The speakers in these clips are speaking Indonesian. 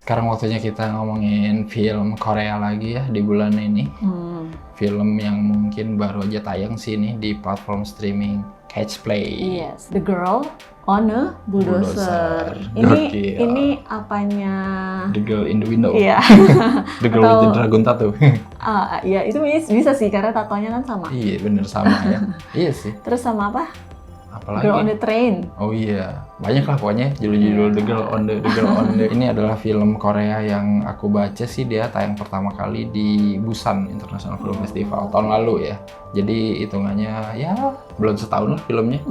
Sekarang waktunya kita ngomongin film Korea lagi ya di bulan ini. Film yang mungkin baru aja tayang sih nih di platform streaming Catch Play. Yes, The Girl on a Bulldozer. Ini apanya? The Girl in the Window. Iya. The Girl with the Dragon Tattoo. Ya itu bisa sih karena tatonya kan sama. Iya bener sama ya. Iya sih. Terus sama apa? Apalagi? Girl on the Train. Oh iya, banyak lah pokoknya judul-judul The Girl on the Ini adalah film Korea yang aku baca sih, dia tayang pertama kali di Busan International Film Festival tahun lalu ya. Jadi hitungannya ya belum setahun lah filmnya.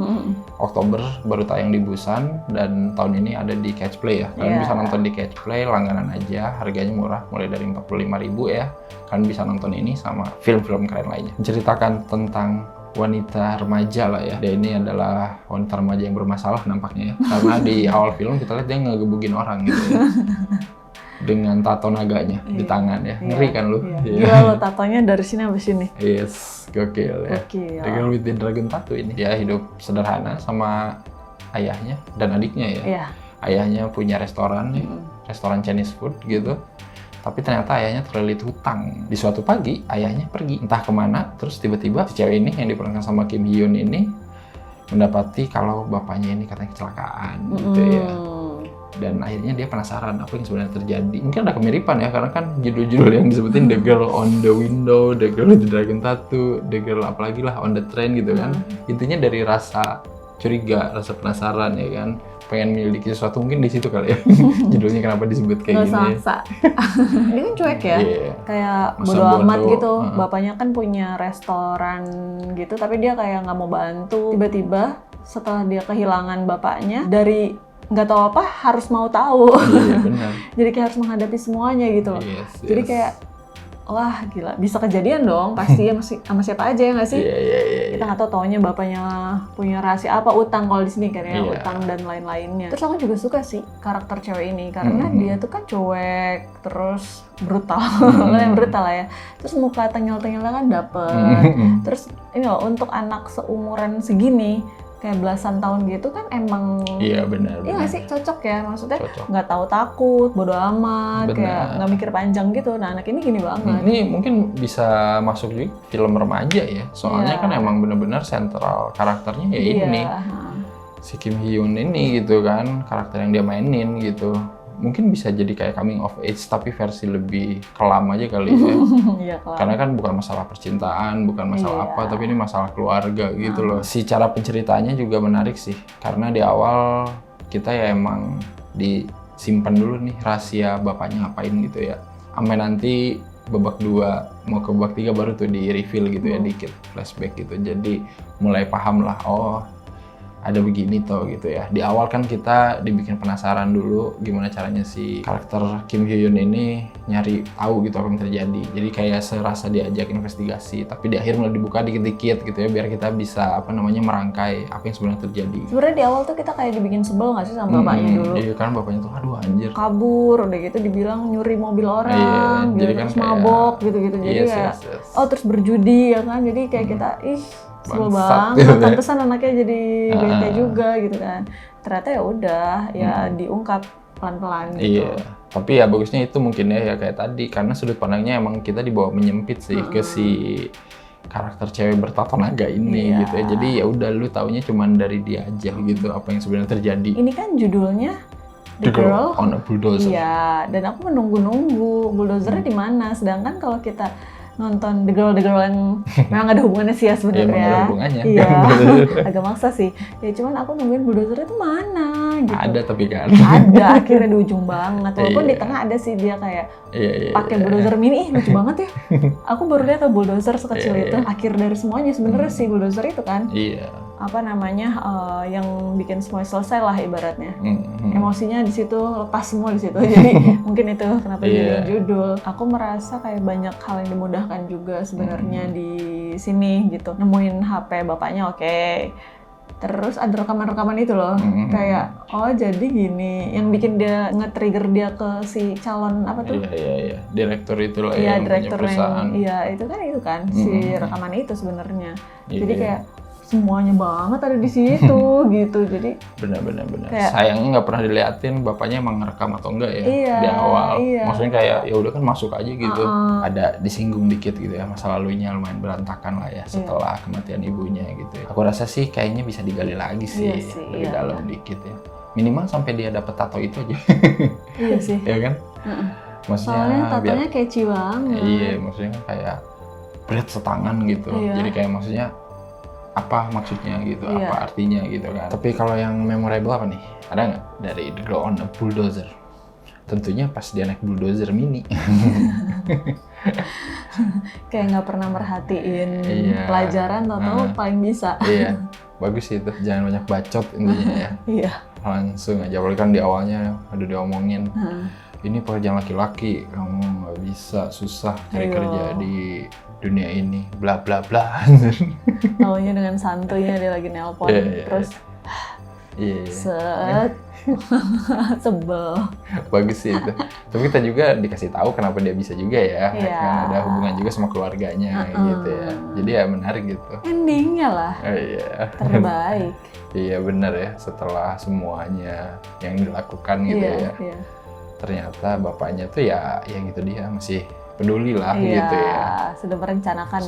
Oktober baru tayang di Busan dan tahun ini ada di Catch Play ya. Kalian bisa nonton di Catch Play, langganan aja, harganya murah, mulai dari 45.000 ya. Kalian bisa nonton ini sama film-film keren lainnya. Menceritakan tentang wanita remaja lah ya. Dia ini adalah wanita remaja yang bermasalah nampaknya ya. Karena di awal film kita lihat dia ngegebugin orang gitu ya. Dengan tato naganya di tangan ya. Ngeri kan lu? Gila lo, tatonya dari sini sampai sini. Yes, gokil ya. The Girl with the Dragon Tattoo ini. Dia hidup sederhana sama ayahnya dan adiknya ya. Ayahnya punya restoran ya, restoran Chinese food gitu. Tapi ternyata ayahnya terlilit hutang. Di suatu pagi, ayahnya pergi entah kemana, terus tiba-tiba si cewek ini yang diperankan sama Kim Hyun ini mendapati kalau bapaknya ini katanya kecelakaan gitu ya. Dan akhirnya dia penasaran apa yang sebenarnya terjadi. Mungkin ada kemiripan ya, karena kan judul-judul yang disebutin The Girl on the Window, The Girl with the Dragon Tattoo, The Girl apalagi lah on the Train gitu kan. Intinya dari rasa curiga, rasa penasaran ya kan, pengen memiliki sesuatu, mungkin di situ kali ya. Judulnya kenapa disebut kayak gini. Dia kan cuek ya, kayak bodo amat gitu. Bapaknya kan punya restoran gitu, tapi dia kayak nggak mau bantu. Tiba-tiba setelah dia kehilangan bapaknya, dari nggak tahu apa harus mau tahu. Iya benar. Jadi kayak harus menghadapi semuanya gitu loh. Jadi kayak wah gila, bisa kejadian dong pasti ya, sama siapa aja ya nggak sih? Kita nggak tahu taunya bapaknya punya rahasia apa, utang kalau di sini kan ya, utang dan lain-lainnya. Terus aku juga suka sih karakter cewek ini karena dia tuh kan cuek, terus brutal, yang brutal lah ya. Terus muka tengil-tengilnya kan dapet. Terus ini loh, untuk anak seumuran segini, kayak belasan tahun gitu kan emang benar. Iya nggak sih, cocok ya, maksudnya nggak tahu takut, bodo amat, kayak nggak mikir panjang gitu. Nah anak ini gini banget. Ini mungkin bisa masuk juga film remaja ya, soalnya kan emang benar-benar sentral karakternya ya ini si Kim Hyun ini gitu kan, karakter yang dia mainin gitu. Mungkin bisa jadi kayak coming of age tapi versi lebih kelam aja kali ya. Karena kan bukan masalah percintaan, bukan masalah apa, tapi ini masalah keluarga gitu loh. Si cara penceritanya juga menarik sih, karena di awal kita ya emang disimpan dulu nih rahasia bapaknya ngapain gitu ya. Sampai nanti babak 2 mau ke babak 3 baru tuh di reveal gitu ya, dikit flashback gitu. Jadi mulai paham lah, oh ada begini toh gitu ya. Di awal kan kita dibikin penasaran dulu gimana caranya si karakter Kim Hyun ini nyari tahu gitu apa yang terjadi. Jadi kayak serasa diajak investigasi, tapi di akhir mulai dibuka dikit-dikit gitu ya, biar kita bisa merangkai apa yang sebenarnya terjadi. Sebenarnya di awal tuh kita kayak dibikin sebel nggak sih sama bapaknya dulu? Iya kan, bapaknya tuh aduh anjir. Kabur, udah gitu dibilang nyuri mobil orang, gitu, jadi terus kan mabok gitu-gitu. Jadi kayak oh terus berjudi ya kan. Jadi kayak kita sebel banget, pantesan anaknya jadi bete juga gitu kan. Ternyata ya udah, ya diungkap pelan-pelan gitu. Iya, tapi ya bagusnya itu mungkin ya kayak tadi, karena sudut pandangnya emang kita dibawa menyempit sih ke si karakter cewek bertato naga ini gitu ya. Jadi ya udah lu taunya cuman dari dia aja gitu apa yang sebenarnya terjadi. Ini kan judulnya The Girl on a Bulldozer. Iya, dan aku menunggu-nunggu bulldozer-nya di mana. Sedangkan kalau kita nonton The Girl yang memang ada hubungannya sih ya sebenarnya. Ada hubungannya. Iya, agak maksa sih. Ya cuman aku nungguin bulldozer itu mana gitu. Ada tapi kan. Ada, akhirnya di ujung banget. Walaupun di tengah ada sih dia kayak pakai bulldozer mini, lucu banget ya. Aku baru lihat bulldozer sekecil itu. Akhir dari semuanya sebenarnya si bulldozer itu kan. Iya. Yang bikin semuanya selesai lah ibaratnya. Emosinya di situ, lepas semua di situ. Jadi mungkin itu kenapa jadi judul. Aku merasa kayak banyak hal yang dimudahkan juga sebenarnya di sini gitu. Nemuin HP bapaknya oke. Terus ada rekaman-rekaman itu loh, kayak oh jadi gini, yang bikin dia nge-trigger dia ke si calon apa tuh? Iya, direktur itu lah yang punya perusahaan. Iya, itu kan si rekaman itu sebenarnya. Jadi kayak semuanya banget ada di situ gitu. Jadi benar. Sayangnya nggak pernah diliatin bapaknya emang ngerekam atau enggak ya di awal. Maksudnya kayak ya udah kan masuk aja gitu. Ada disinggung dikit gitu ya, masa lalunya lumayan berantakan lah ya setelah kematian ibunya gitu ya. Aku rasa sih kayaknya bisa digali lagi sih, lebih dalam dikit ya. Minimal sampai dia dapet tato itu aja. Iya sih. Ya kan? Maksudnya soalnya tatonya catchy banget. Iya, maksudnya kan kayak berat setangan gitu. Jadi kayak maksudnya apa maksudnya gitu, apa artinya gitu kan. Tapi kalau yang memorable apa nih? Ada nggak dari The Girl on a Bulldozer? Tentunya pas dia naik bulldozer mini. Kayak nggak pernah merhatiin pelajaran, tahu paling bisa. Iya, bagus itu. Jangan banyak bacot intinya ya. Iya. Langsung aja, apalagi kan di awalnya udah diomongin. Ini pekerjaan laki-laki, kamu nggak bisa, susah cari kerja di dunia ini, bla bla bla. Taunya dengan santuinya dia lagi nelpon, terus set, sebel. Bagus sih itu. Tapi kita juga dikasih tahu kenapa dia bisa juga ya, kan ada hubungan juga sama keluarganya gitu ya. Jadi ya menarik gitu. Endingnya lah. Terbaik. Iya benar ya, setelah semuanya yang dilakukan gitu ya. Ternyata bapaknya tuh ya gitu dia masih peduli lah gitu ya. Sudah merencanakan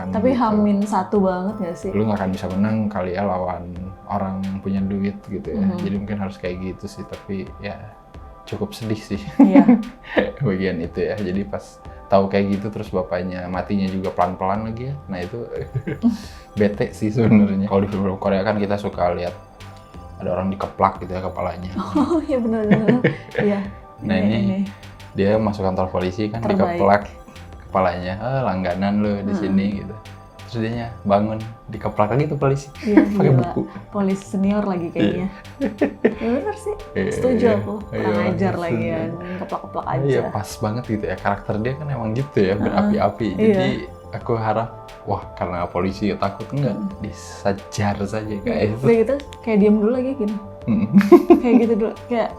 Tapi gitu. Hamin satu banget gak sih? Lu gak akan bisa menang kali ya lawan orang punya duit gitu ya. Jadi mungkin harus kayak gitu sih, tapi ya cukup sedih sih. Bagian itu ya. Jadi pas tahu kayak gitu terus bapaknya matinya juga pelan-pelan lagi ya. Nah itu bete sih sebenarnya. Kalau di film Korea kan kita suka lihat ada orang dikeplak gitu ya kepalanya. Oh iya benar. Iya. Nah ini dia masuk kantor polisi kan dikeplak kepalanya. Langganan lo di sini gitu. Terus dia bangun dikeplak lagi tuh polisi. Pakai buku. Polisi senior lagi kayaknya. Ya benar sih. Setuju aku. Kurang ajar lagi ya, keplak-keplak aja. Iya pas banget gitu ya. Karakter dia kan emang gitu ya, berapi-api. Jadi aku harap karena polisi takut enggak disajar saja kayak itu. Kayak gitu, kayak diem dulu lagi gini. Kayak gitu dulu, kayak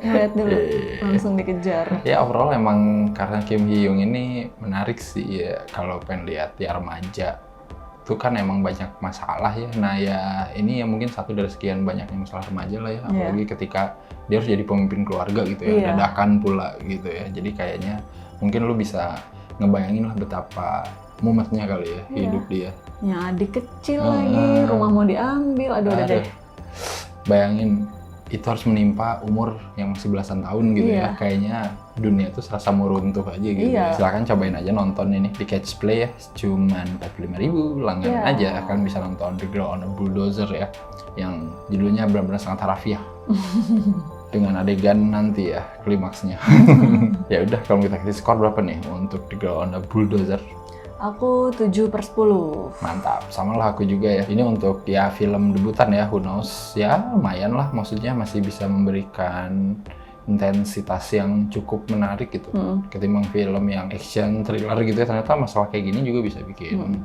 ngeliat dulu, langsung dikejar. Ya overall emang karena Kim Hee Young ini menarik sih ya, kalau pengen lihat dia remaja itu kan emang banyak masalah ya. Nah ya ini ya mungkin satu dari sekian banyaknya masalah remaja lah ya, apalagi ketika dia harus jadi pemimpin keluarga gitu ya, dadakan pula gitu ya. Jadi kayaknya mungkin lu bisa ngebayangin lah betapa mumetnya kali ya hidup dia. Yang adik kecil lagi, rumah mau diambil, aduh udah deh. Bayangin itu harus menimpa umur yang masih belasan tahun gitu ya. Kayaknya dunia tuh serasa mau runtuh aja gitu. Silakan cobain aja nonton ini di Catch Play ya, cuman 45.000 langganan aja kan bisa nonton The Girl on a Bulldozer ya, yang judulnya benar-benar sangat harafiah. Dengan adegan nanti ya klimaksnya. Ya udah, kalau kita kasih skor berapa nih untuk The Girl on a Bulldozer? Aku 7/10. Mantap, sama lah aku juga ya. Ini untuk ya film debutan ya, who knows. Ya lumayan lah, maksudnya masih bisa memberikan intensitas yang cukup menarik gitu. Ketimbang film yang action, thriller gitu ya, ternyata masalah kayak gini juga bisa bikin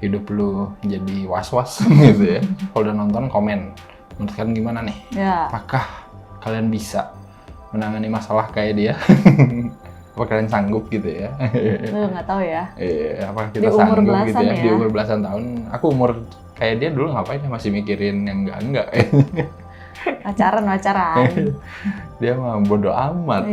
hidup lu jadi was-was gitu ya. Kalau udah nonton, komen. Menurut kalian gimana nih? Apakah kalian bisa menangani masalah kayak dia? Apa kalian sanggup gitu ya? Nggak tahu ya. Apa kita sanggup gitu ya? Di umur belasan tahun. Aku umur kayak dia dulu ngapain ya, masih mikirin yang enggak. Pacaran. Dia mah bodo amat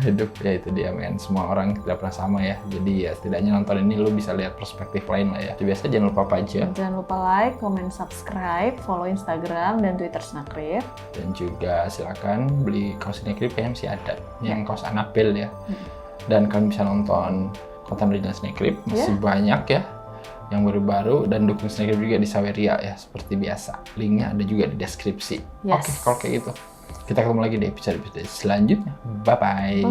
hidup ya, itu dia men. Semua orang tidak pernah sama ya. Jadi ya setidaknya nonton ini lu bisa lihat perspektif lain lah ya. Biasa jangan lupa apa aja? Jangan lupa like, comment, subscribe, follow Instagram dan Twitter Snakrip. Dan juga silakan beli kaos Snakrip, kayaknya masih ada. Yang kaos Annabelle ya. Dan kalian bisa nonton konten original Snakrip, masih banyak ya yang baru-baru, dan dukung Snakrip juga di Saweria ya seperti biasa. Linknya ada juga di deskripsi. Oke, kalau kayak gitu kita ketemu lagi di episode selanjutnya. Bye-bye.